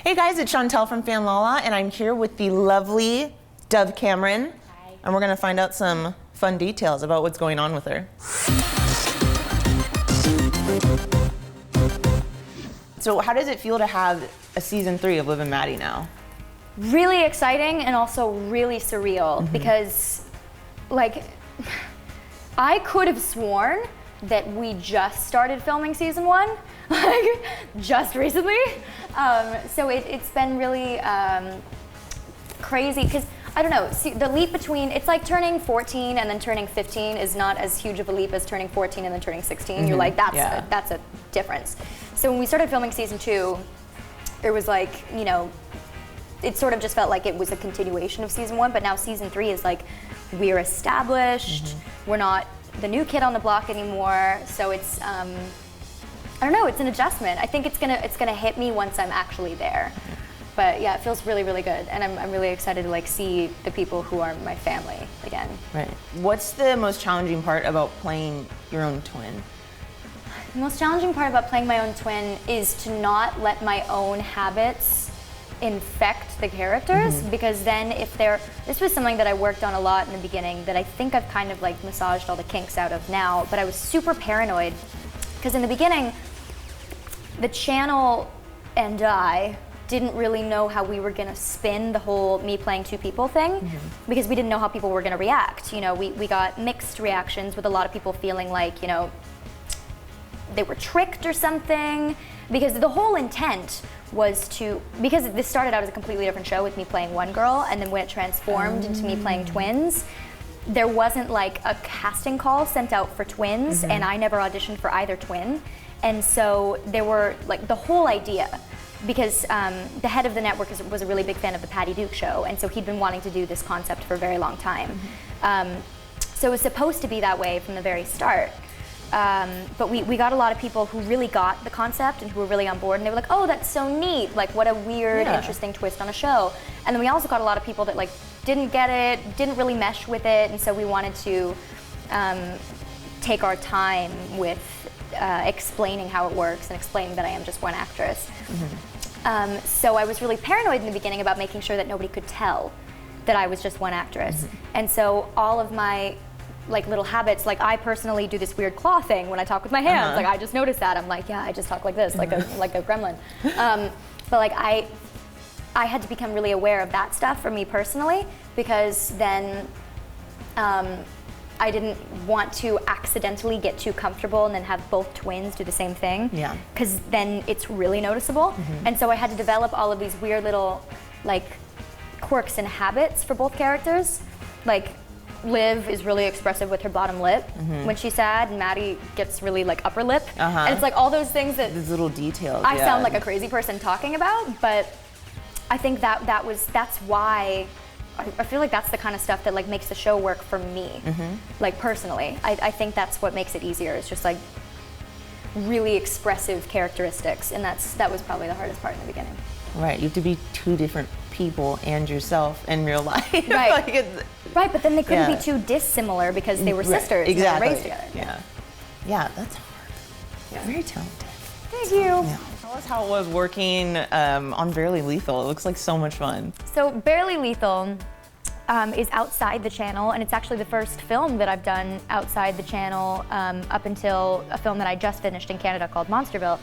Hey guys, it's Chantel from Fanlala, and I'm here with the lovely Dove Cameron. Hi. And we're gonna find out some fun details about what's going on with her. So how does it feel to have a season 3 of Liv and Maddie now? Really exciting and also really surreal because, like, I could have sworn that we just started filming season 1, like, just recently. So it's been really crazy because, I don't know, see, the leap between, it's like turning 14 and then turning 15 is not as huge of a leap as turning 14 and then turning 16. You're like, that's a difference. So when we started filming season 2, it was like, you know, it sort of just felt like it was a continuation of season 1, but now season 3 is like, we're established, we're not the new kid on the block anymore, so it's, I don't know, it's an adjustment. I think it's gonna hit me once I'm actually there. But yeah, it feels really, really good, and I'm really excited to like see the people who are my family again. Right. What's the most challenging part about playing your own twin? The most challenging part about playing my own twin is to not let my own habits infect the characters, because then if this was something that I worked on a lot in the beginning that I think I've kind of like massaged all the kinks out of now, but I was super paranoid because in the beginning, the channel and I didn't really know how we were gonna spin the whole me playing 2 people thing, because we didn't know how people were gonna react. You know, we got mixed reactions with a lot of people feeling like, you know, they were tricked or something, because the whole intent was to, because this started out as a completely different show with me playing one girl, and then when it transformed into me playing twins, there wasn't like a casting call sent out for twins, and I never auditioned for either twin. And so there were like the whole idea, because the head of the network was a really big fan of the Patty Duke show, and so he'd been wanting to do this concept for a very long time. So it was supposed to be that way from the very start. But we got a lot of people who really got the concept and who were really on board, and they were like, oh, that's so neat, like what a weird, interesting twist on a show. And then we also got a lot of people that like didn't get it, didn't really mesh with it, and so we wanted to take our time with explaining how it works and explaining that I am just one actress. So I was really paranoid in the beginning about making sure that nobody could tell that I was just one actress. And so all of my like little habits, like I personally do this weird claw thing when I talk with my hands. Like I just noticed that. I'm like, yeah, I just talk like this, like a gremlin. But like I had to become really aware of that stuff for me personally, because then I didn't want to accidentally get too comfortable and then have both twins do the same thing. Yeah. Because then it's really noticeable. And so I had to develop all of these weird little like quirks and habits for both characters. Like Liv is really expressive with her bottom lip when she's sad, and Maddie gets really like upper lip. And it's like all those things that these little details. I sound like a crazy person talking about, but I think that's why I feel like that's the kind of stuff that like makes the show work for me. Like personally, I think that's what makes it easier. It's just like really expressive characteristics, and that was probably the hardest part in the beginning. Right, you have to be 2 different people and yourself in real life. Right. Like right, but then they couldn't be too dissimilar because they were sisters and they were raised together. Yeah, that's hard. Yeah. Very talented. Thank you. Yeah. Tell us how it was working on Barely Lethal. It looks like so much fun. So Barely Lethal is outside the channel, and it's actually the first film that I've done outside the channel up until a film that I just finished in Canada called Monsterville.